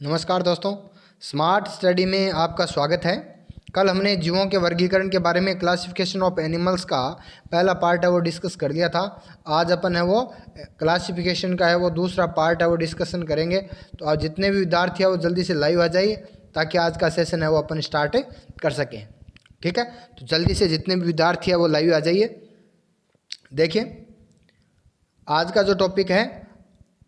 नमस्कार दोस्तों, smart study में आपका स्वागत है। कल हमने जीवों के वर्गीकरण के बारे में क्लासिफिकेशन ऑफ एनिमल्स का पहला पार्ट है वो डिस्कस कर लिया था। आज अपन है वो क्लासिफिकेशन का है वो दूसरा पार्ट है वो डिस्कशन करेंगे। तो आज जितने भी विद्यार्थी हैं वो जल्दी से लाइव आ जाइए ताकि आज का सेशन है वो अपन स्टार्ट कर सकें। ठीक है, तो जल्दी से जितने भी विद्यार्थी हैं वो लाइव आ जाइए। देखिए, आज का जो टॉपिक है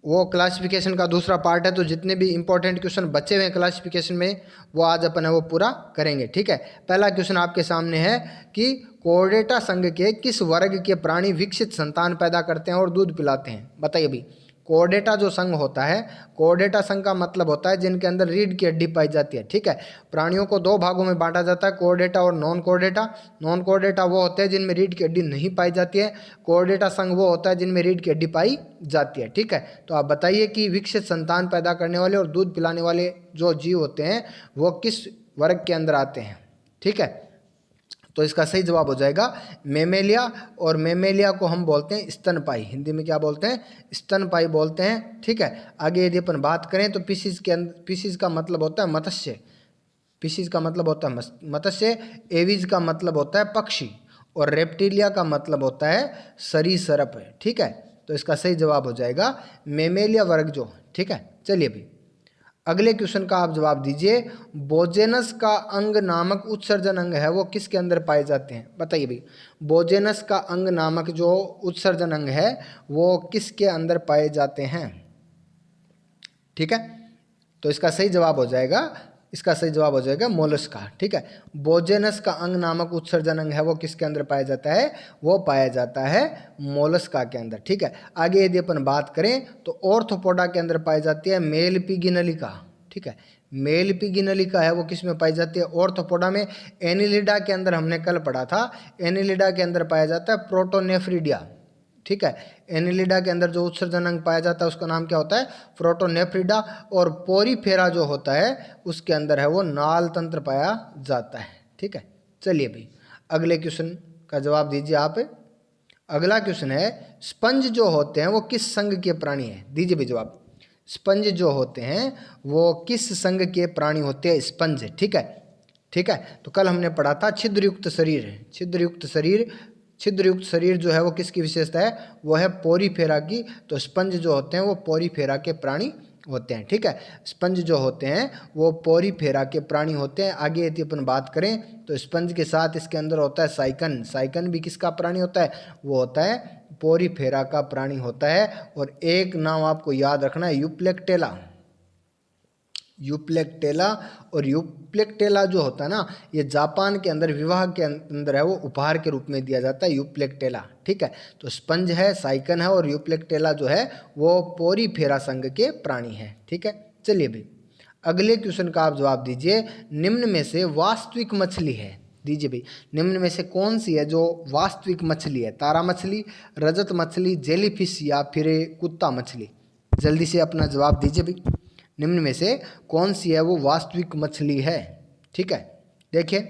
वो क्लासिफिकेशन का दूसरा पार्ट है। तो जितने भी इंपॉर्टेंट क्वेश्चन बचे हुए हैं क्लासिफिकेशन में वो आज अपन है वो पूरा करेंगे। ठीक है, पहला क्वेश्चन आपके सामने है कि कोर्डेटा संघ के किस वर्ग के प्राणी विकसित संतान पैदा करते हैं और दूध पिलाते हैं? बताइए अभी। कोर्डेटा जो संघ होता है, कोर्डेटा संघ का मतलब होता है जिनके अंदर रीढ़ की हड्डी पाई जाती है। ठीक है, प्राणियों को दो भागों में बांटा जाता है, कोर्डेटा और नॉन कोर्डेटा। नॉन कोर्डेटा वो होते हैं जिनमें रीढ़ की हड्डी नहीं पाई जाती है, कोर्डेटा संघ वो होता है जिनमें रीढ़ की हड्डी पाई जाती है। ठीक है, तो आप बताइए कि विकसित संतान पैदा करने वाले और दूध पिलाने वाले जो जीव होते हैं वो किस वर्ग के अंदर आते हैं? ठीक है, तो इसका सही जवाब हो जाएगा मेमेलिया। और मेमेलिया को हम बोलते हैं स्तनपाई। हिंदी में क्या बोलते हैं? स्तनपाई बोलते हैं। ठीक है, आगे यदि अपन बात करें तो पीसीज के अंदर, पीसीज का मतलब होता है मत्स्य, पीसीज का मतलब होता है मत्स्य, एविज का मतलब होता है पक्षी और रेप्टिलिया का मतलब होता है सरीसृप है। ठीक है, तो इसका सही जवाब हो जाएगा मेमेलिया वर्ग जो। ठीक है, चलिए भी अगले क्वेश्चन का आप जवाब दीजिए। बोजेनस का अंग नामक उत्सर्जन अंग है वो किसके अंदर पाए जाते हैं? बताइए भाई, बोजेनस का अंग नामक जो उत्सर्जन अंग है वो किसके अंदर पाए जाते हैं? ठीक है, तो इसका सही जवाब हो जाएगा, इसका सही जवाब हो जाएगा मोलस्का। ठीक है, बोजेनस का अंग नामक उत्सर्जन अंग है वो किसके अंदर पाया जाता है? वो पाया जाता है मोलस्का के अंदर। ठीक है, आगे यदि अपन बात करें तो ऑर्थोपोडा के अंदर पाई जाती है मेल पिगिनलिका। ठीक है, मेल पिगिनलिका है वो किस में पाई जाती है? ऑर्थोपोडा में। एनिलिडा के अंदर हमने कल पढ़ा था, एनिलिडा के अंदर पाया जाता है प्रोटोनेफ्रिडिया। ठीक है, एनिलिडा के अंदर जो उत्सर्जन अंग पाया जाता है उसका नाम क्या होता है? प्रोटोनेफ्रिडा। और पोरीफेरा जो होता है उसके अंदर है वो नाल तंत्र पाया जाता है। ठीक है, चलिए भाई अगले क्वेश्चन का जवाब दीजिए आप। अगला क्वेश्चन है स्पंज जो होते हैं वो किस संघ के प्राणी है? दीजिए भाई जवाब। स्पंज जो होते हैं वो किस संघ के प्राणी होते हैं? स्पंज। ठीक है, ठीक है, तो कल हमने पढ़ा था छिद्रयुक्त शरीर है। छिद्रयुक्त शरीर, छिद्रयुक्त शरीर जो है वो किसकी विशेषता है? वो है पोरीफेरा की। तो स्पंज जो होते हैं वो पोरीफेरा के प्राणी होते हैं। ठीक है, स्पंज जो होते हैं वो पोरीफेरा के प्राणी होते हैं। आगे यदि अपन बात करें तो स्पंज के साथ इसके अंदर होता है साइकन। साइकन भी किसका प्राणी होता है? वो होता है पोरीफेरा का प्राणी होता है। और एक नाम आपको याद रखना है यूप्लेक्टेला। यूप्लेक्टेला। और यूप्लेक्टेला जो होता है ना, ये जापान के अंदर विवाह के अंदर है वो उपहार के रूप में दिया जाता है यूप्लेक्टेला। ठीक है, तो स्पंज है, साइकन है और यूप्लेक्टेला जो है वो पोरीफेरा संघ के प्राणी है। ठीक है, चलिए भाई अगले क्वेश्चन का आप जवाब दीजिए। निम्न में से वास्तविक मछली है? दीजिए भाई, निम्न में से कौन सी है जो वास्तविक मछली है? तारा मछली, रजत मछली, जेलीफिश या फिर कुत्ता मछली? जल्दी से अपना जवाब दीजिए भाई, निम्न में से कौन सी है वो वास्तविक मछली है? ठीक है, देखिए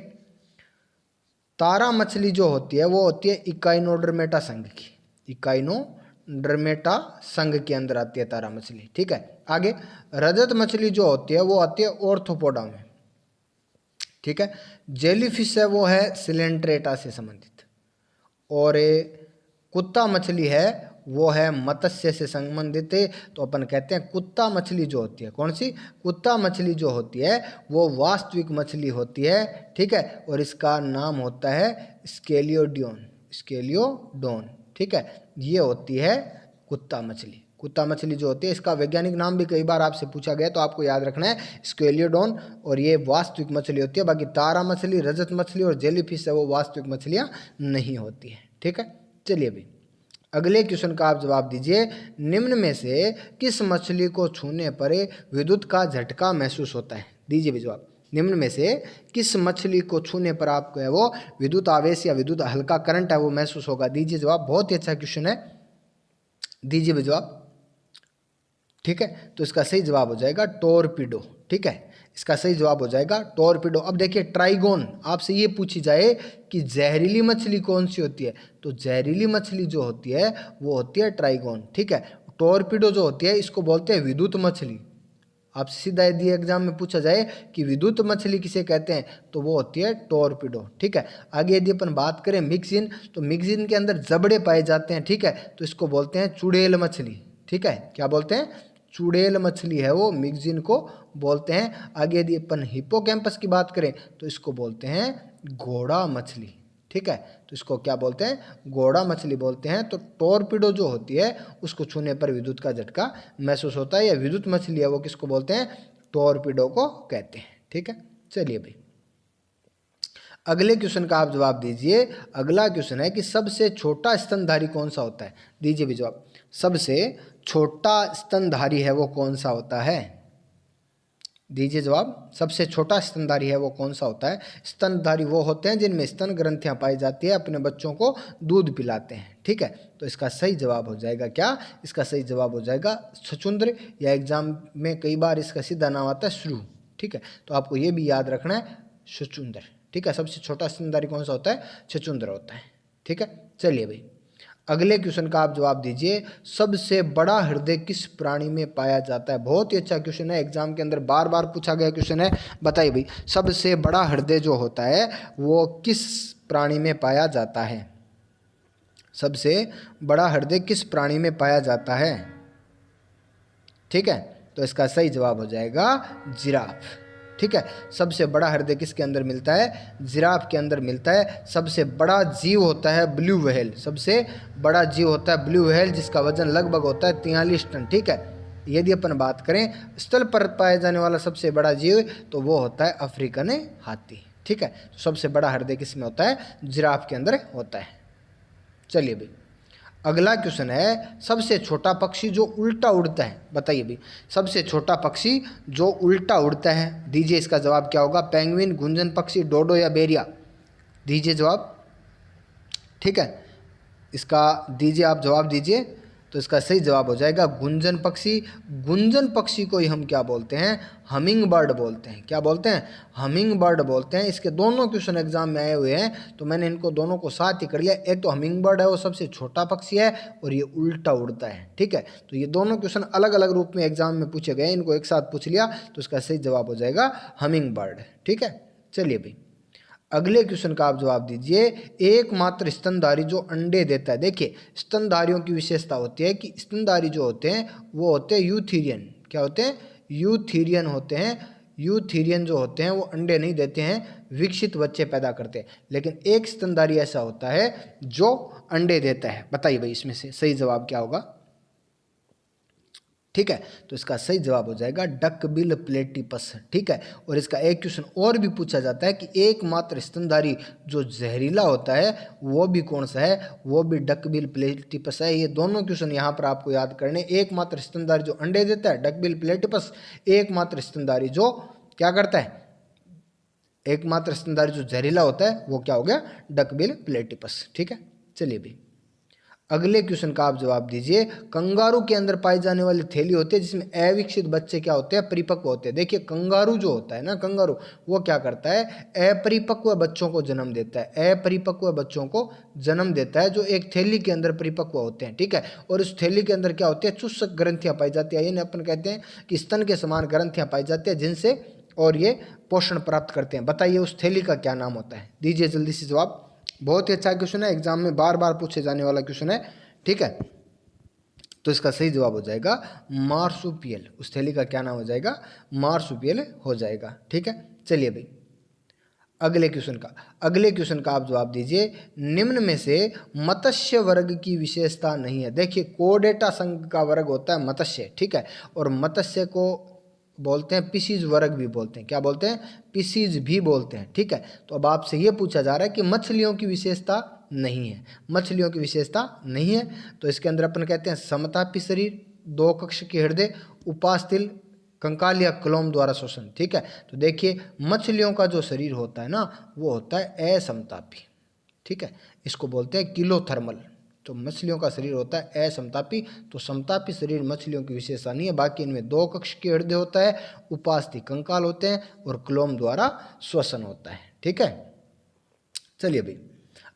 तारा मछली जो होती है वो होती है इकाइनोडर्मेटा संघ की। इकाइनोडर्मेटा संघ के अंदर आती है तारा मछली। ठीक है, आगे रजत मछली जो होती है वो आती है ऑर्थोपोडा में। ठीक है, जेलीफिश है वो है सिलेंट्रेटा से संबंधित। और कुत्ता मछली है वो है मत्स्य से संबंधित है। तो अपन कहते हैं कुत्ता मछली जो होती है, कौन सी? कुत्ता मछली जो होती है वो वास्तविक मछली होती है। ठीक है, और इसका नाम होता है स्केलियोडोन। स्केलियोडोन। ठीक है, ये होती है कुत्ता मछली। कुत्ता मछली जो होती है इसका वैज्ञानिक नाम भी कई बार आपसे पूछा गया तो आपको याद रखना है स्केलियोडोन। और ये वास्तविक मछली होती है। बाकी तारा मछली, रजत मछली और जेलीफिश है वो वास्तविक मछलियाँ नहीं होती हैं। ठीक है, चलिए अभी अगले क्वेश्चन का आप जवाब दीजिए। निम्न में से किस मछली को छूने पर विद्युत का झटका महसूस होता है? दीजिए भी जवाब। निम्न में से किस मछली को छूने पर आपको है वो विद्युत आवेश या विद्युत हल्का करंट है वो महसूस होगा? दीजिए जवाब। बहुत ही अच्छा क्वेश्चन है, दीजिए भी जवाब। ठीक है, तो इसका सही जवाब हो जाएगा टोरपीडो। ठीक है, इसका सही जवाब हो जाएगा टोरपीडो। अब देखिए ट्राइगोन, आपसे ये पूछी जाए कि जहरीली मछली कौन सी होती है, तो जहरीली मछली जो होती है वो होती है ट्राइगोन। ठीक है, टोरपीडो जो होती है इसको बोलते हैं विद्युत मछली। आपसे सीधा यदि एग्जाम में पूछा जाए कि विद्युत मछली किसे कहते हैं तो वो होती है टोरपीडो। ठीक है, आगे यदि अपन बात करें मिक्सिन, तो मिक्सिन के अंदर जबड़े पाए जाते हैं। ठीक है, तो इसको बोलते हैं चुड़ैल मछली। ठीक है, क्या बोलते हैं? चुड़ैल मछली है वो, मिक्सिन को बोलते हैं। आगे यदि अपन हिप्पोकैम्पस की बात करें तो इसको बोलते हैं घोड़ा मछली। ठीक है, तो इसको क्या बोलते हैं? घोड़ा मछली बोलते हैं। तो टोरपीडो जो होती है उसको छूने पर विद्युत का झटका महसूस होता है, या विद्युत मछली है वो किसको बोलते हैं? टोरपीडो को कहते हैं। ठीक है, चलिए भाई अगले क्वेश्चन का आप जवाब दीजिए। अगला क्वेश्चन है कि सबसे छोटा स्तनधारी कौन सा होता है? दीजिए भी जवाब। सबसे छोटा स्तनधारी है वो कौन सा होता है? दीजिए जवाब। सबसे छोटा स्तनधारी है वो कौन सा होता है? स्तनधारी वो होते हैं जिनमें स्तन ग्रंथियां पाई जाती है, अपने बच्चों को दूध पिलाते हैं। ठीक है, तो इसका सही जवाब हो जाएगा क्या? इसका सही जवाब हो जाएगा छछूंद्र, या एग्जाम में कई बार इसका सीधा नाम आता है श्रू। ठीक है, तो आपको ये भी याद रखना है, छछूंद्र। ठीक है, सबसे छोटा स्तनधारी कौन सा होता है? छछूंद्र होता है। ठीक है, चलिए भाई अगले क्वेश्चन का आप जवाब दीजिए। सबसे बड़ा हृदय किस प्राणी में पाया जाता है? बहुत ही अच्छा क्वेश्चन है, एग्जाम के अंदर बार बार पूछा गया क्वेश्चन है। बताइए भाई, सबसे बड़ा हृदय जो होता है वो किस प्राणी में पाया जाता है? सबसे बड़ा हृदय किस प्राणी में पाया जाता है? ठीक है, तो इसका सही जवाब हो जाएगा जिराफ। ठीक है, सबसे बड़ा हृदय किसके अंदर मिलता है? जिराफ के अंदर मिलता है। सबसे बड़ा जीव होता है ब्लू व्हेल। सबसे बड़ा जीव होता है ब्लू व्हेल, जिसका वजन लगभग होता है 43 टन। ठीक है, यदि अपन बात करें स्थल पर पाया जाने वाला सबसे बड़ा जीव तो वो होता है अफ्रीकन हाथी। ठीक है, तो सबसे बड़ा हृदय किस में होता है? जिराफ के अंदर होता है। चलिए भाई अगला क्वेश्चन है, सबसे छोटा पक्षी जो उल्टा उड़ता है। बताइए भाई, सबसे छोटा पक्षी जो उल्टा उड़ता है, दीजिए इसका जवाब क्या होगा? पेंगुइन, गुंजन पक्षी, डोडो या बेरिया? दीजिए जवाब। ठीक है, इसका दीजिए आप जवाब दीजिए। तो इसका सही जवाब हो जाएगा गुंजन पक्षी। गुंजन पक्षी को ही हम क्या बोलते हैं? हमिंग बर्ड बोलते हैं। क्या बोलते हैं? हमिंग बर्ड बोलते हैं। इसके दोनों क्वेश्चन एग्जाम में आए हुए हैं, तो मैंने इनको दोनों को साथ ही कर लिया। एक तो हमिंग बर्ड है वो सबसे छोटा पक्षी है, और ये उल्टा उड़ता है। ठीक है, तो ये दोनों क्वेश्चन अलग अलग रूप में एग्जाम में पूछे गए, इनको एक साथ पूछ लिया तो इसका सही जवाब हो जाएगा हमिंग बर्ड। ठीक है, चलिए भाई अगले क्वेश्चन का आप जवाब दीजिए। एकमात्र स्तनधारी जो अंडे देता है। देखिए स्तनधारियों की विशेषता होती है कि स्तनधारी जो होते हैं वो होते हैं यूथीरियन। क्या होते हैं? यूथीरियन होते हैं। यूथीरियन जो होते हैं वो अंडे नहीं देते हैं, विकसित बच्चे पैदा करते हैं। लेकिन एक स्तनधारी ऐसा होता है जो अंडे देता है। बताइए भाई इसमें से सही जवाब क्या होगा? ठीक है, तो इसका सही जवाब हो जाएगा डकबिल प्लेटिपस। ठीक है, और इसका एक क्वेश्चन और भी पूछा जाता है कि एकमात्र स्तनधारी जो जहरीला होता है वो भी कौन सा है? वो भी डकबिल प्लेटिपस है। ये दोनों क्वेश्चन यहाँ पर आपको याद करने। एकमात्र स्तनधारी जो अंडे देता है डकबिल प्लेटिपस, एकमात्र स्तनधारी जो क्या करता है? एकमात्र स्तनधारी जो जहरीला होता है वो क्या हो गया? Duckbill platypus. ठीक है, चलिए भी अगले क्वेश्चन का आप जवाब दीजिए। कंगारू के अंदर पाई जाने वाली थैली होती है जिसमें अविकसित बच्चे क्या होते हैं? परिपक्व होते हैं। देखिए कंगारू जो होता है ना, कंगारू वो क्या करता है? अपरिपक्व बच्चों को जन्म देता है। अपरिपक्व बच्चों को जन्म देता है जो एक थैली के अंदर परिपक्व होते हैं। ठीक है, और उस थैली के अंदर क्या होती है? चुस्सक ग्रंथियां पाई जाती है। यानी अपन कहते हैं कि स्तन के समान ग्रंथियां पाई जाती है जिनसे और ये पोषण प्राप्त करते हैं। बताइए उस थैली का क्या नाम होता है? दीजिए जल्दी से जवाब। बहुत ही अच्छा क्वेश्चन है, एग्जाम में बार बार पूछे जाने वाला क्वेश्चन है। ठीक है, तो इसका सही जवाब हो जाएगा मार्सुपियल। उस थैली का क्या नाम हो जाएगा? मार्सुपियल हो जाएगा। ठीक है, चलिए भाई अगले क्वेश्चन का आप जवाब दीजिए। निम्न में से मत्स्य वर्ग की विशेषता नहीं है। देखिए कोडेटा संघ का वर्ग होता है मत्स्य। ठीक है, और मत्स्य को बोलते हैं पिसीज वर्ग भी बोलते हैं। क्या बोलते हैं? पिसीज भी बोलते हैं। ठीक है, तो अब आपसे ये पूछा जा रहा है कि मछलियों की विशेषता नहीं है। मछलियों की विशेषता नहीं है तो इसके अंदर अपन कहते हैं समतापी शरीर, दो कक्ष के हृदय, उपास्थिल, कंकाल या क्लोम द्वारा शोषण। ठीक है, तो देखिए मछलियों का जो शरीर होता है ना वो होता है असमतापी। ठीक है, इसको बोलते हैं किलोथर्मल। तो मछलियों का शरीर होता है असमतापी। तो समतापी शरीर मछलियों की विशेषता नहीं है। बाकी इनमें दो कक्ष के हृदय होता है, उपास्थि कंकाल होते हैं और क्लोम द्वारा श्वसन होता है। ठीक है, चलिए भाई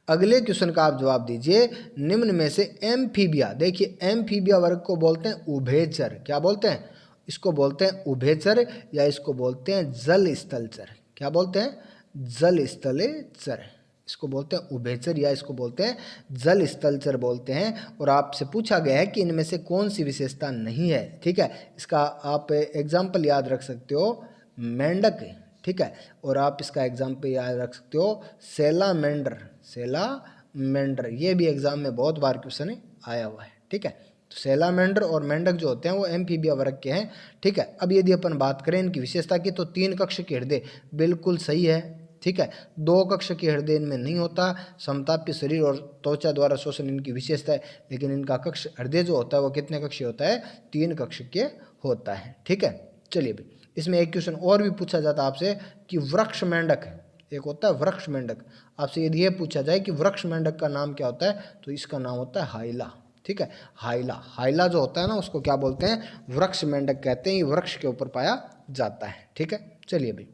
अगले क्वेश्चन का आप जवाब दीजिए। निम्न में से एम्फीबिया, देखिए एम्फीबिया वर्ग को बोलते हैं उभयचर। क्या बोलते हैं? इसको बोलते हैं उभयचर या इसको बोलते हैं जल स्थलचर। क्या बोलते हैं? जल स्थलचर। इसको बोलते हैं उभयचर या इसको बोलते हैं जल स्थलचर बोलते हैं। और आपसे पूछा गया है कि इनमें से कौन सी विशेषता नहीं है। ठीक है, इसका आप एग्जाम्पल याद रख सकते हो मेंढक। ठीक है, और आप इसका एग्जाम्पल याद रख सकते हो सेलामेंडर। सेलामेंडर ये भी एग्जाम में बहुत बार क्वेश्चन आया हुआ है। ठीक है, तो सेलामेंडर और मेंढक जो होते हैं वो एम्फीबिया वर्ग के हैं। ठीक है, अब यदि अपन बात करें इनकी विशेषता की तो 3 कक्ष के हृदय बिल्कुल सही है। ठीक है, 2 कक्ष के हृदय इनमें नहीं होता। समतापी शरीर और त्वचा द्वारा शोषण इनकी विशेषता है, लेकिन इनका कक्ष हृदय जो होता है वो कितने कक्षीय होता है? 3 कक्ष के होता है। ठीक है, चलिए भाई इसमें एक क्वेश्चन और भी पूछा जाता है आपसे कि वृक्ष मेंढक, एक होता है वृक्ष मेंढक। आपसे यदि ये पूछा जाए कि वृक्ष मेंढक का नाम क्या होता है तो इसका नाम होता है हाइला। ठीक है, हाइला जो होता है ना उसको क्या बोलते हैं? वृक्ष मेंढक कहते हैं। ये वृक्ष के ऊपर पाया जाता है। ठीक है, चलिए भाई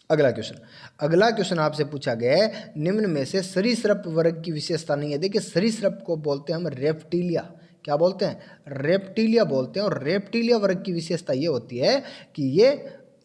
अगला क्वेश्चन आपसे पूछा गया है निम्न में से सरीसृप वर्ग की विशेषता नहीं है। देखिए सरीसृप को बोलते हैं हम रेप्टिलिया। क्या बोलते हैं? रेप्टिलिया बोलते हैं। और रेप्टिलिया वर्ग की विशेषता ये होती है कि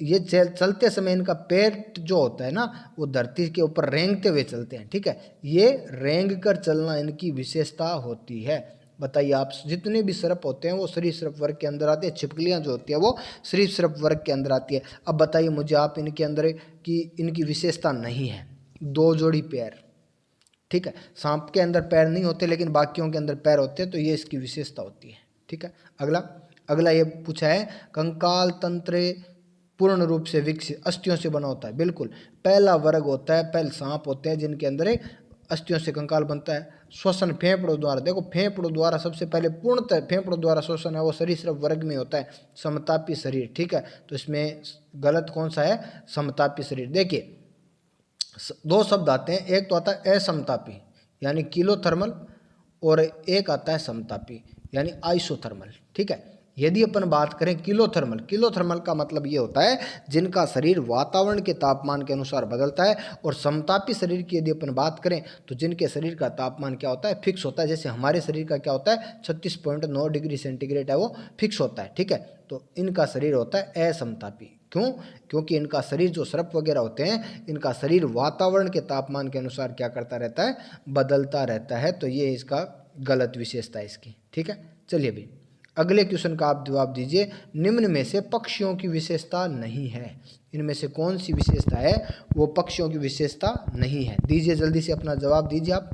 ये चलते समय इनका पेट जो होता है ना वो धरती के ऊपर रेंगते हुए चलते हैं। ठीक है, ये रेंग कर चलना इनकी विशेषता होती है। बताइए आप जितने भी सर्प होते हैं वो सरीसृप वर्ग के अंदर आते हैं। छिपकलियां जो होती है वो सरीसृप वर्ग के अंदर आती है। अब बताइए मुझे आप इनके अंदर कि इनकी विशेषता नहीं है 2 जोड़ी पैर। ठीक है, सांप के अंदर पैर नहीं होते लेकिन बाकियों के अंदर पैर होते हैं, तो ये इसकी विशेषता होती है। ठीक है, अगला ये पूछा है कंकाल तंत्र पूर्ण रूप से विकसित अस्थियों से बना होता है। बिल्कुल, पहला वर्ग होता है, पहले सांप होते हैं जिनके अंदर अस्थियों से कंकाल बनता है। श्वसन फेफड़ों द्वारा, देखो फेफड़ों द्वारा सबसे पहले पूर्णतः फेफड़ों द्वारा श्वसन है वो सरीसृप वर्ग में होता है। समतापी शरीर। ठीक है, तो इसमें गलत कौन सा है? समतापी शरीर। देखिए 2 शब्द आते हैं, एक तो आता है असमतापी यानी किलोथर्मल और एक आता है समतापी यानी आइसोथर्मल। ठीक है, यदि अपन बात करें किलोथर्मल का मतलब ये होता है जिनका शरीर वातावरण के तापमान के अनुसार बदलता है। और समतापी शरीर की यदि अपन बात करें तो जिनके शरीर का तापमान क्या होता है? फिक्स होता है। जैसे हमारे शरीर का क्या होता है? 36.9 डिग्री सेंटीग्रेड है, वो फिक्स होता है। ठीक है, तो इनका शरीर होता है असमतापी। क्यों? क्योंकि इनका शरीर जो सर्प वगैरह होते हैं इनका शरीर वातावरण के तापमान के अनुसार क्या करता रहता है? बदलता रहता है। तो ये इसका गलत विशेषता है इसकी। ठीक है, चलिए भाई अगले क्वेश्चन का आप जवाब दीजिए निम्न में से पक्षियों की विशेषता नहीं है। इनमें से कौन सी विशेषता है वो पक्षियों की विशेषता नहीं है? दीजिए जल्दी से अपना जवाब दीजिए आप।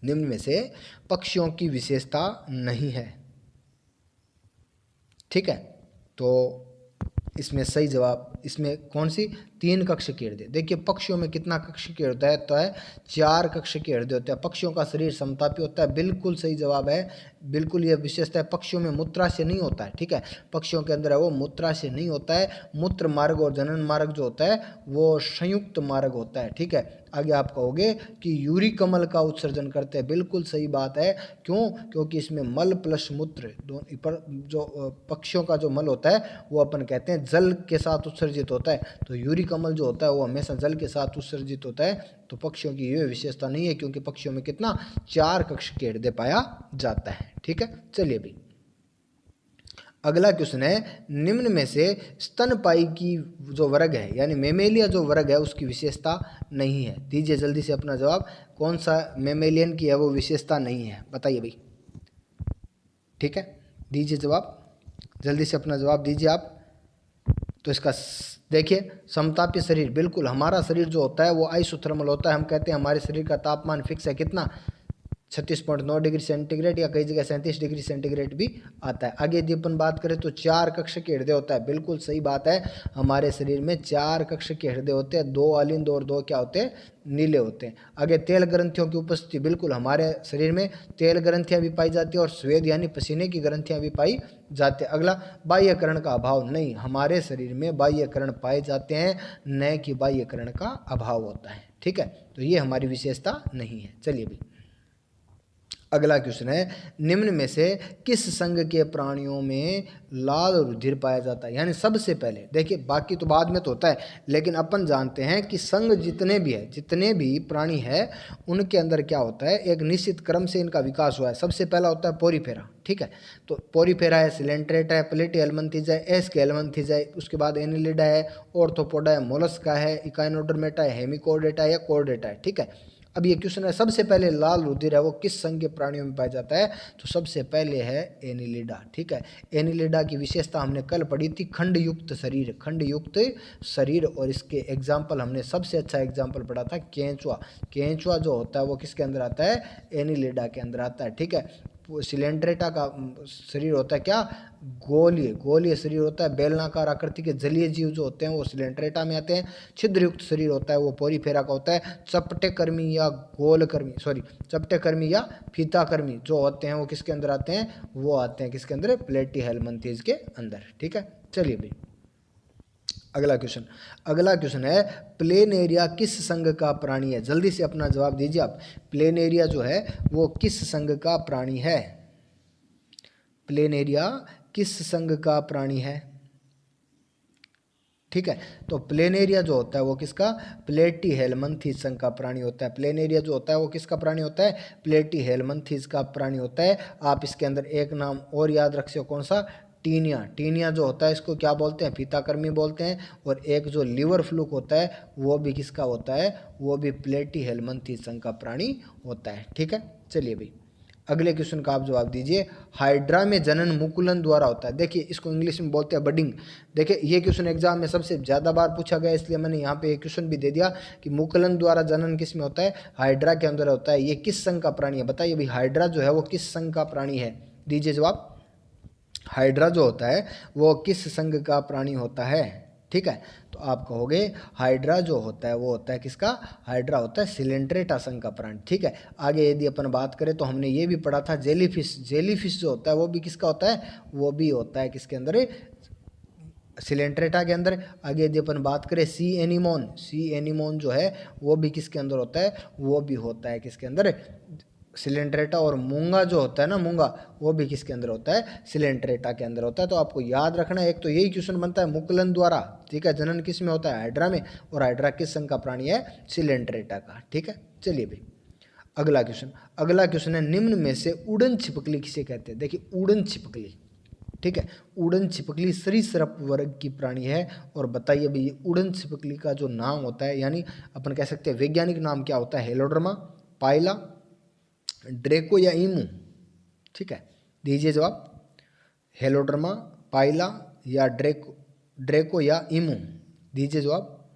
निम्न में से पक्षियों की विशेषता नहीं है। ठीक है, तो इसमें सही जवाब इसमें कौन सी? 3 कक्ष के हृदय। देखिए पक्षियों में कितना कक्ष के हृदय है? तो है 4 कक्ष के हृदय होते हैं। पक्षियों का शरीर समतापी होता है। बिल्कुल सही जवाब है। बिल्कुल ये विशेषता है। पक्षियों में मूत्राशय नहीं होता है। ठीक है, पक्षियों के अंदर है वो मूत्राशय नहीं होता है। मूत्र मार्ग और जनन मार्ग जो होता है वो संयुक्त मार्ग होता है। ठीक है, आगे आप कहोगे कि यूरी कमल का उत्सर्जन करते हैं। बिल्कुल सही बात है। क्यों? क्योंकि इसमें मल प्लस मूत्र दोनों पर जो पक्षियों का जो मल होता है वो अपन कहते हैं जल के साथ उत्सर्जित होता है। तो यूरी कमल जो होता है वो हमेशा जल के साथ उत्सर्जित होता है। तो पक्षियों की ये विशेषता नहीं है क्योंकि पक्षियों में कितना? 4 कक्ष के हृदय पाया जाता है। ठीक है, चलिए भी अगला क्वेश्चन है निम्न में से स्तनपायी की जो वर्ग है यानी मेमेलिया जो वर्ग है उसकी विशेषता नहीं है। दीजिए जल्दी से अपना जवाब। कौन सा मेमेलियन की है वो विशेषता नहीं है? बताइए भाई। ठीक है, दीजिए जवाब, जल्दी से अपना जवाब दीजिए आप। तो इसका देखिए समतापी शरीर। बिल्कुल, हमारा शरीर जो होता है वो आइसोथर्मल होता है। हम कहते हैं हमारे शरीर का तापमान फिक्स है कितना? 36.9 डिग्री सेंटीग्रेड या कई जगह 37 डिग्री सेंटीग्रेड भी आता है। आगे यदि अपन बात करें तो 4 कक्ष के हृदय होता है। बिल्कुल सही बात है, हमारे शरीर में 4 कक्ष के हृदय होते हैं। 2 अलिंद और 2 क्या होते हैं? नीले होते हैं। आगे तेल ग्रंथियों की उपस्थिति। बिल्कुल, हमारे शरीर में तेल ग्रंथियां भी पाई जाती है और स्वेद यानी पसीने की ग्रंथियां भी पाई जाती है। अगला बाह्यकरण का अभाव। नहीं, हमारे शरीर में बाह्यकरण पाए जाते हैं, न कि बाह्यकरण का अभाव होता है। ठीक है, तो ये हमारी विशेषता नहीं है। चलिए भी अगला क्वेश्चन है, निम्न में से किस संघ के प्राणियों में लाल रुधिर पाया जाता है? यानी सबसे पहले देखिए, बाकी तो बाद में तो होता है, लेकिन अपन जानते हैं कि संघ जितने भी प्राणी है उनके अंदर क्या होता है, एक निश्चित क्रम से इनका विकास हुआ है। सबसे पहला होता है पोरीफेरा, ठीक है, तो पोरीफेरा है, सिलेंट्रेटा है, प्लेटीहेल्मिन्थीजा है, एस्केल्मिन्थीजा है, उसके बाद एनिलिडा है, ऑर्थोपोडा है, मोलस्का है, इकाइनोडर्मेटा है, हेमिकोर्डेटा है या कोर्डेटा है, ठीक है। अब ये क्वेश्चन है, सबसे पहले लाल रुधिर है वो किस संघ के प्राणियों में पाया जाता है? तो सबसे पहले है एनिलिडा, ठीक है। एनिलिडा की विशेषता हमने कल पढ़ी थी, खंडयुक्त शरीर, और इसके एग्जाम्पल हमने सबसे अच्छा एग्जाम्पल पढ़ा था केंचुआ। केंचुआ जो होता है वो किसके अंदर आता है? एनिलिडा के अंदर आता है, ठीक है। सिलेंड्रेटा का शरीर होता है क्या? गोलीय शरीर होता है। बेलनाकार आकृति के जलीय जीव जो होते हैं वो सिलेंड्रेटा में आते हैं। छिद्रयुक्त शरीर होता है वो पोरीफेरा का होता है। चपटे कर्मी या फीता कर्मी जो होते हैं वो किसके अंदर आते हैं? वो आते हैं किसके अंदर? प्लेटीहेल्मिन्थीज के अंदर, ठीक है। चलिए भाई, अगला क्वेश्चन है, प्लेनेरिया किस संघ का प्राणी है? जल्दी से अपना जवाब दीजिए आप। प्लेनेरिया जो है वो किस संघ का प्राणी है? प्लेनेरिया किस संघ का प्राणी है? ठीक है, तो प्लेनेरिया जो होता है वो किसका? प्लेटीहेल्मिन्थीज संघ का प्राणी होता है। प्लेनेरिया जो होता है वो किसका प्राणी होता है? प्लेटीहेल्मिन्थीज का प्राणी होता है। आप इसके अंदर एक नाम और याद रखिए, कौन सा? टीनिया जो होता है इसको क्या बोलते हैं? फीताकर्मी बोलते हैं। और एक जो लिवर फ्लूक होता है वो भी किसका होता है? वो भी प्लेटीहेल्मिन्थीज संघ का प्राणी होता है, ठीक है। चलिए भाई, अगले क्वेश्चन का आप जवाब दीजिए। हाइड्रा में जनन मुकुलन द्वारा होता है। देखिए, इसको इंग्लिश में बोलते हैं बडिंग। देखिए, ये क्वेश्चन एग्जाम में सबसे ज़्यादा बार पूछा गया, इसलिए मैंने यहाँ पे एक क्वेश्चन भी दे दिया कि मुकुलन द्वारा जनन किस में होता है? हाइड्रा के अंदर होता है। ये किस संघ का प्राणी है? बताइए भाई, हाइड्रा जो है वो किस संघ का प्राणी है? दीजिए जवाब। हाइड्रा जो होता है वो किस संघ का प्राणी होता है? ठीक है, तो आप कहोगे हाइड्रा जो होता है वो होता है किसका? हाइड्रा होता है सिलेंट्रेटा संघ का प्राणी, ठीक है। आगे यदि अपन बात करें तो हमने ये भी पढ़ा था जेलीफिश जो होता है वो भी किसका होता है? वो भी होता है किसके अंदर? सिलेंट्रेटा के अंदर। आगे यदि अपन बात करें सी एनिमोन जो है वो भी किसके अंदर होता है? वो भी होता है किसके अंदर? सिलेंट्रेटा। और मूंगा जो होता है ना, मूंगा, वो भी किसके अंदर होता है? सिलेंट्रेटा के अंदर होता है। तो आपको याद रखना है, एक तो यही क्वेश्चन बनता है मुकुलन द्वारा, ठीक है, जनन किस में होता है? हाइड्रा में। और हाइड्रा किस संघ का प्राणी है? सिलेंट्रेटा का, ठीक है। चलिए भाई, अगला क्वेश्चन है, निम्न में से उड़न छिपकली किसे कहते हैं? देखिए, उड़न छिपकली, ठीक है, उड़न छिपकली सरीसृप वर्ग की प्राणी है। और बताइए भाई, उड़न छिपकली का जो नाम होता है, यानी अपन कह सकते हैं वैज्ञानिक नाम क्या होता है? हेलोड्रमा, पाइला, ड्रेको या ईमू, ठीक है, दीजिए जवाब। हेलोड्रमा, पाइला या ड्रेको या ईमू, दीजिए जवाब,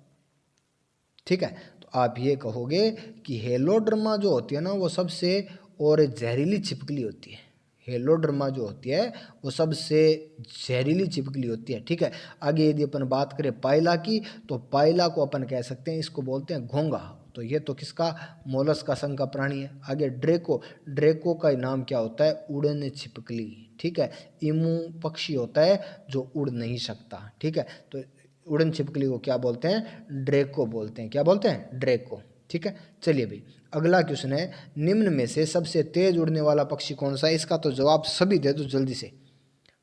ठीक है। तो आप ये कहोगे कि हेलोड्रमा जो होती है ना वो सबसे और जहरीली छिपकली होती है। हेलोड्रमा जो होती है वो सबसे जहरीली छिपकली होती है, ठीक है। आगे यदि अपन बात करें पाइला की, तो पाइला को अपन कह सकते हैं, इसको बोलते हैं घोंगा। तो ये तो किसका? मोलस्का संघ का प्राणी है। आगे ड्रेको का नाम क्या होता है? उड़न छिपकली, ठीक है। इमू पक्षी होता है जो उड़ नहीं सकता, ठीक है। तो उड़न छिपकली को क्या बोलते हैं? ड्रेको बोलते हैं। क्या बोलते हैं? ड्रेको, ठीक है। चलिए भाई, अगला क्वेश्चन है, निम्न में से सबसे तेज उड़ने वाला पक्षी कौन सा है? इसका तो जवाब सभी दे दो जल्दी से,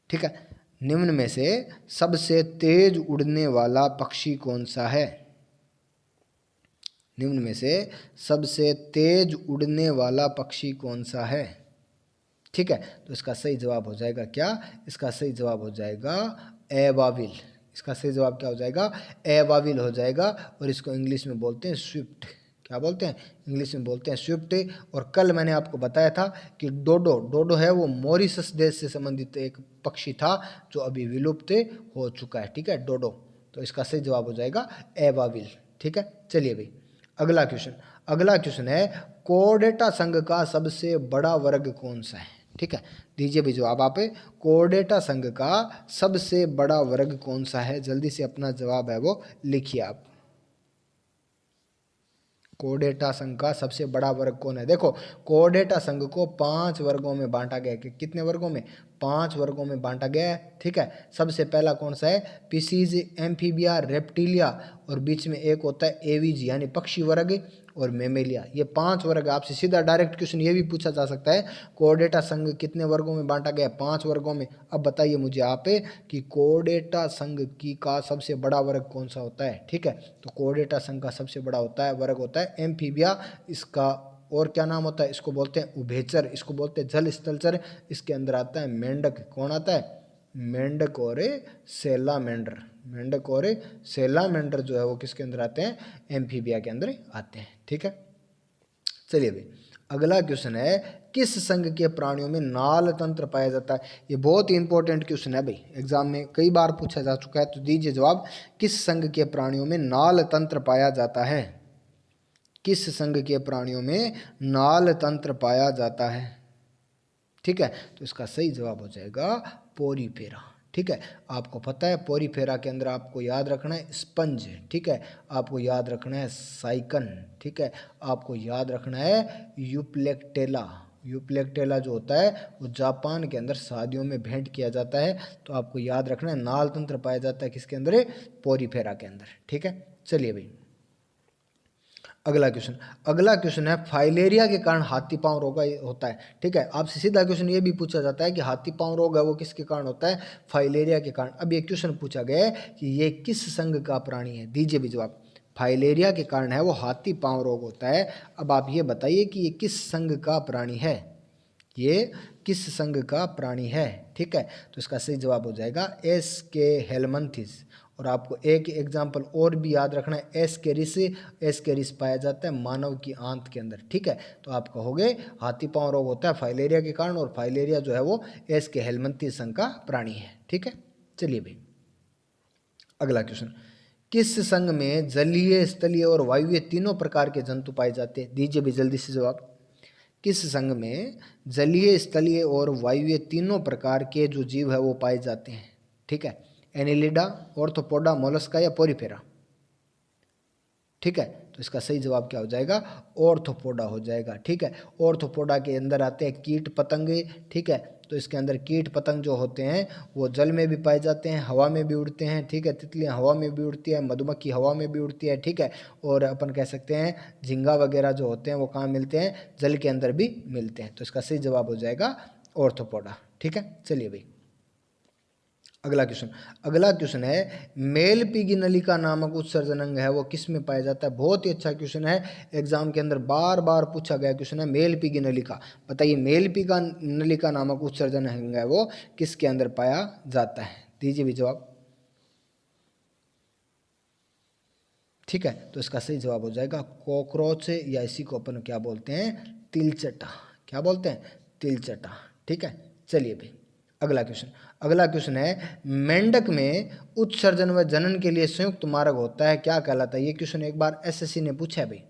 ठीक है। निम्न में से सबसे तेज उड़ने वाला पक्षी कौन सा है? निम्न में से सबसे तेज उड़ने वाला पक्षी कौन सा है? ठीक है, तो इसका सही जवाब हो जाएगा क्या? इसका सही जवाब हो जाएगा एवाविल। इसका सही जवाब क्या हो जाएगा? एवाविल हो जाएगा। और इसको इंग्लिश में बोलते हैं स्विफ्ट। क्या बोलते हैं? इंग्लिश में बोलते हैं स्विफ्ट। और कल मैंने आपको बताया था कि डोडो है वो मॉरिशस देश से संबंधित एक पक्षी था जो अभी विलुप्त हो चुका है, ठीक है, डोडो। तो इसका सही जवाब हो जाएगा एवाविल, ठीक है। चलिए भाई, अगला क्वेश्चन है, कोर्डेटा संघ का सबसे बड़ा वर्ग कौन सा है? ठीक है, दीजिए भी जवाब आप। कोर्डेटा संघ का सबसे बड़ा वर्ग कौन सा है? जल्दी से अपना जवाब है वो लिखिए आप। कोर्डेटा संघ का सबसे बड़ा वर्ग कौन है? देखो, कोर्डेटा संघ को 5 वर्गों में बांटा गया है। कितने वर्गों में? 5 वर्गों में बांटा गया है, ठीक है। सबसे पहला कौन सा है? पीसीज, एम्फीबिया, रेप्टिलिया, और बीच में एक होता है एवीज यानी पक्षी वर्ग। और मेमेलिया, ये 5 वर्ग। आपसे सीधा डायरेक्ट क्वेश्चन ये भी पूछा जा सकता है, कोर्डेटा संघ कितने वर्गों में बांटा गया? 5 वर्गों में। अब बताइए मुझे आप कि कोर्डेटा संघ की का सबसे बड़ा वर्ग कौन सा होता है? ठीक है, तो कोर्डेटा संघ का सबसे बड़ा होता है वर्ग होता है एम्फीबिया। इसका और क्या नाम होता है? इसको बोलते हैं उभयचर, इसको बोलते हैं जल स्थलचर। इसके अंदर आता है मेंढक। कौन आता है? मेंढक और सेलामेंडर। मेंढक और सेलामेंडर जो है वो किसके अंदर आते हैं? एम्फीबिया के अंदर आते हैं। ठीक है, चलिए भाई अगला क्वेश्चन है, किस संघ के प्राणियों में नाल तंत्र पाया जाता है? ये बहुत ही इंपॉर्टेंट क्वेश्चन है भाई, एग्जाम में कई बार पूछा जा चुका है। तो दीजिए जवाब, किस संघ के प्राणियों में नाल तंत्र पाया जाता है? किस संघ के प्राणियों में नाल तंत्र पाया जाता है? ठीक है, तो इसका सही जवाब हो जाएगा पोरीफेरा। ठीक है, आपको पता है पोरीफेरा के अंदर आपको याद रखना है स्पंज। ठीक है, आपको याद रखना है साइकन। ठीक है, आपको याद रखना है यूप्लेक्टेला। यूप्लेक्टेला जो होता है वो जापान के अंदर शादियों में भेंट किया जाता है। तो आपको याद रखना है नाल तंत्र पाया जाता है किसके अंदर? पोरीफेरा के अंदर। ठीक है, चलिए भाई अगला क्वेश्चन है, फाइलेरिया के कारण हाथी पांव रोग होता है। ठीक है, आपसे सीधा क्वेश्चन ये भी पूछा जाता है कि हाथी पांव रोग है वो किसके कारण होता है? फाइलेरिया के कारण। अब ये क्वेश्चन पूछा गया है कि ये किस संघ का प्राणी है? दीजिए भी जवाब, फाइलेरिया के कारण है वो हाथी पांव रोग होता है। अब आप ये बताइए कि ये किस संघ का प्राणी है? ये किस संघ का प्राणी है? ठीक है, तो इसका सही जवाब हो जाएगा एस्के हेलमंथिस। और आपको एक एग्जाम्पल और भी याद रखना है, एस्केरिस पाया जाता है मानव की आंत के अंदर। ठीक है, तो आप कहोगे हाथी पांव रोग होता है फाइलेरिया के कारण, और फाइलेरिया जो है वो एस्के हेलमंथिस संघ का प्राणी है। ठीक है, चलिए भाई अगला क्वेश्चन, किस संघ में जलीय, स्थलीय और वायुवीय तीनों प्रकार के जंतु पाए जाते हैं? दीजिए भी जल्दी से जवाब, किस संघ में जलीय, स्थलीय और वायुवीय तीनों प्रकार के जो जीव है वो पाए जाते हैं? ठीक है, एनिलिडा, ऑर्थोपोडा, मोलस्का या पोरीफेरा? ठीक है, तो इसका सही जवाब क्या हो जाएगा? ऑर्थोपोडा हो जाएगा। ठीक है, ऑर्थोपोडा के अंदर आते हैं कीट पतंगे। ठीक है, तो इसके अंदर कीट पतंग जो होते हैं वो जल में भी पाए जाते हैं, हवा में भी उड़ते हैं। ठीक है, तितलियां हवा में भी उड़ती है, मधुमक्खी हवा में भी उड़ती है। ठीक है, और अपन कह सकते हैं झींगा वगैरह जो होते हैं वो कहाँ मिलते हैं? जल के अंदर भी मिलते हैं। तो इसका सही जवाब हो जाएगा ऑर्थोपोडा। ठीक है, चलिए भाई अगला क्वेश्चन है, मेल पीगी नलिका नामक उत्सर्जन अंग है वो किस में पाया जाता है? बहुत ही अच्छा क्वेश्चन है, एग्जाम के अंदर बार बार पूछा गया क्वेश्चन है, मेल पीगी नलिका। बताइए मेल पीगा नलिका नामक उत्सर्जन अंग है वो किसके अंदर पाया जाता है? दीजिए भी जवाब। ठीक है, तो इसका सही जवाब हो जाएगा कॉकरोच, या इसी को अपन क्या बोलते हैं? तिलचटा। क्या बोलते हैं? तिलचटा। ठीक है, चलिए भाई अगला क्वेश्चन है, मेंढक में उत्सर्जन व जनन के लिए संयुक्त मार्ग होता है, क्या कहलाता है? ये क्वेश्चन एक बार एसएससी ने पूछा है भाई,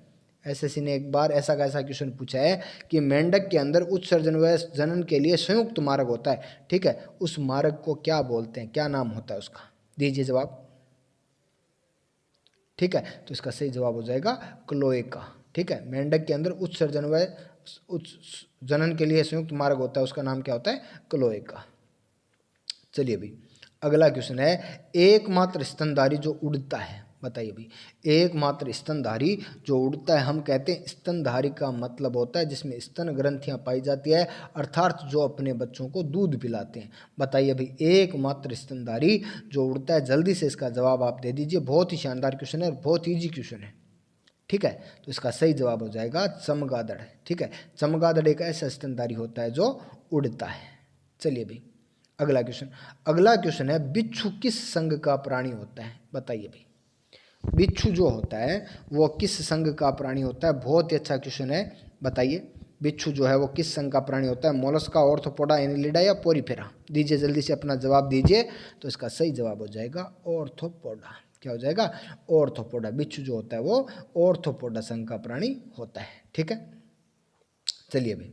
एसएससी ने एक बार ऐसा कैसा क्वेश्चन पूछा है कि मेंढक के अंदर उत्सर्जन व जनन के लिए संयुक्त मार्ग होता है। ठीक है, उस मार्ग को क्या बोलते हैं? क्या नाम होता है उसका? दीजिए जवाब। ठीक है, तो इसका सही जवाब हो जाएगा क्लोएका। ठीक है, मेंढक के अंदर उत्सर्जन व जनन के लिए संयुक्त मार्ग होता है, उसका नाम क्या होता है? क्लोएका। चलिए भाई अगला क्वेश्चन है, एकमात्र स्तनधारी जो उड़ता है। बताइए भाई, एकमात्र स्तनधारी जो उड़ता है, हम कहते हैं स्तनधारी का मतलब होता है जिसमें स्तन ग्रंथियां पाई जाती है, अर्थात जो अपने बच्चों को दूध पिलाते हैं। बताइए भाई एकमात्र स्तनधारी जो उड़ता है, जल्दी से इसका जवाब आप दे दीजिए। बहुत ही शानदार क्वेश्चन है, बहुत ईजी क्वेश्चन है। ठीक है, तो इसका सही जवाब हो जाएगा चमगादड़। ठीक है, चमगादड़ एक ऐसा स्तनधारी होता है जो उड़ता है। चलिए भाई अगला क्वेश्चन है, बिच्छू किस संघ का प्राणी होता है? बताइए भाई, बिच्छू जो होता है वो किस संघ का प्राणी होता है? बहुत ही अच्छा क्वेश्चन है, बताइए बिच्छू जो है वो किस संघ का प्राणी होता है? मोलस्का, ऑर्थोपोडा, एनिलिडा या पोरीफेरा? दीजिए जल्दी से अपना जवाब दीजिए। तो इसका सही जवाब हो जाएगा ऑर्थोपोडा। क्या हो जाएगा? ऑर्थोपोडा। बिच्छू जो होता है वो ऑर्थोपोडा संघ का प्राणी होता है। ठीक है, चलिए भाई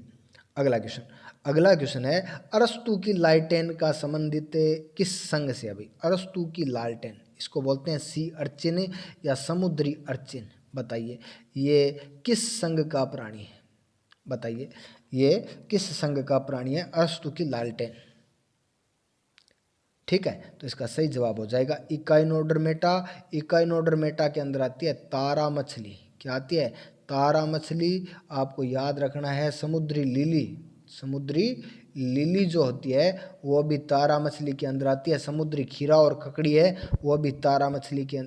अगला क्वेश्चन है, अरस्तु की लालटेन का संबंधित किस संघ से? अभी अरस्तु की लालटेन, इसको बोलते हैं सी अर्चिन या समुद्री अर्चिन। बताइए ये किस संघ का प्राणी है? बताइए ये किस संघ का प्राणी है अरस्तु की लालटेन? ठीक है, तो इसका सही जवाब हो जाएगा इकाइनोडर्मेटा। इकाइनोडर्मेटा के अंदर आती है तारा मछली। क्या आती है? तारा मछली आपको याद रखना है, समुद्री लिली जो होती है वो भी तारा मछली के अंदर आती है, समुद्री खीरा और ककड़ी है वो भी तारा मछली के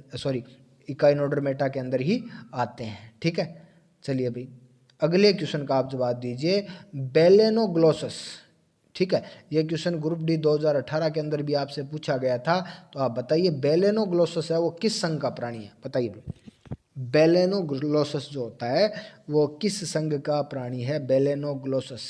इकाइनोडर्मेटा के अंदर ही आते हैं। ठीक है, चलिए भाई अगले क्वेश्चन का आप जवाब दीजिए, बेलेनोग्लोसस। ठीक है, ये क्वेश्चन ग्रुप डी 2018 के अंदर भी आपसे पूछा गया था, तो आप बताइए बेलेनोग्लोसस है वो किस संघ का प्राणी है, बताइए। बेलेनोग्लोसस जो होता है वो किस संघ का प्राणी है, बेलेनोग्लोसस।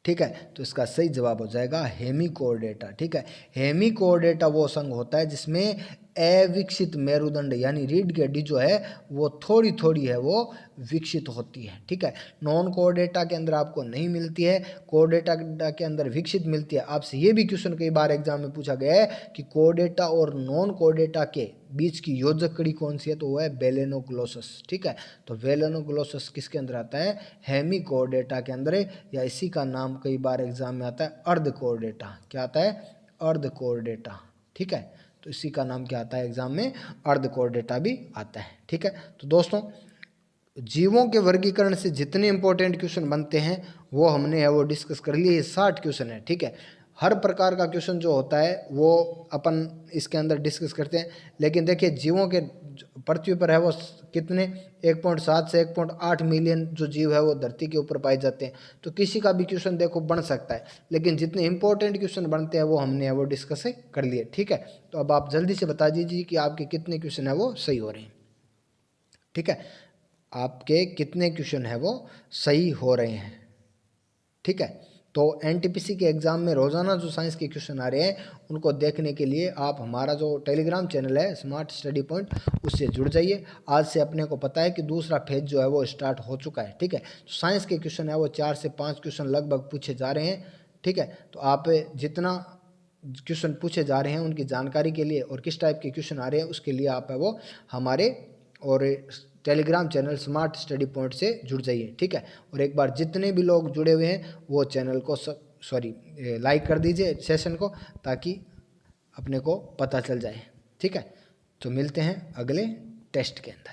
ठीक है, तो इसका सही जवाब हो जाएगा हेमिकोर्डेटा। ठीक है, हेमिकोर्डेटा वो संघ होता है जिसमें अविकसित मेरुदंड यानी रीढ़ की हड्डी जो है वो थोड़ी थोड़ी है वो विकसित होती है। ठीक है, नॉन कोर्डेटा के अंदर आपको नहीं मिलती है, कोर्डेटा के अंदर विकसित मिलती है। आपसे ये भी क्वेश्चन कई बार एग्जाम में पूछा गया है कि कोर्डेटा और नॉन कोर्डेटा के बीच की योजक कड़ी कौन सी है, तो वो है बेलेनोग्लोसस। ठीक है, तो बेलेनोग्लोसस किसके अंदर आता है, हेमिकोर्डेटा के अंदर, या इसी का नाम कई बार एग्जाम में आता है अर्धकोर्डेटा। क्या आता है, अर्धकोर्डेटा। ठीक है, तो इसी का नाम क्या आता है एग्जाम में, अर्धकोर्डेटा भी आता है। ठीक है, तो दोस्तों जीवों के वर्गीकरण से जितने इंपॉर्टेंट क्वेश्चन बनते हैं वो हमने है वो डिस्कस कर लिए। 60 क्वेश्चन है। ठीक है, हर प्रकार का क्वेश्चन जो होता है वो अपन इसके अंदर डिस्कस करते हैं, लेकिन देखिए जीवों के पृथ्वी पर है वो कितने 1.7 से 1.8 मिलियन जो जीव है वो धरती के ऊपर पाए जाते हैं, तो किसी का भी क्वेश्चन देखो बन सकता है, लेकिन जितने इंपॉर्टेंट क्वेश्चन बनते हैं वो हमने है वो डिस्कस कर लिए। ठीक है, तो अब आप जल्दी से बता दीजिए कि आपके कितने क्वेश्चन है वो सही हो रहे हैं। ठीक है, आपके कितने क्वेश्चन है वो सही हो रहे हैं। ठीक है, तो एनटीपीसी के एग्ज़ाम में रोज़ाना जो साइंस के क्वेश्चन आ रहे हैं उनको देखने के लिए आप हमारा जो टेलीग्राम चैनल है स्मार्ट स्टडी पॉइंट उससे जुड़ जाइए। आज से अपने को पता है कि दूसरा फेज जो है वो स्टार्ट हो चुका है। ठीक है, तो साइंस के क्वेश्चन है वो 4 से 5 क्वेश्चन लगभग पूछे जा रहे हैं। ठीक है, तो आप जितना क्वेश्चन पूछे जा रहे हैं उनकी जानकारी के लिए और किस टाइप के क्वेश्चन आ रहे हैं उसके लिए आप है वो हमारे और Telegram channel smart study point से जुड़ जाइए। ठीक है, और एक बार जितने भी लोग जुड़े हुए हैं वो चैनल को लाइक कर दीजिए सेशन को, ताकि अपने को पता चल जाए। ठीक है, तो मिलते हैं अगले टेस्ट के अंदर।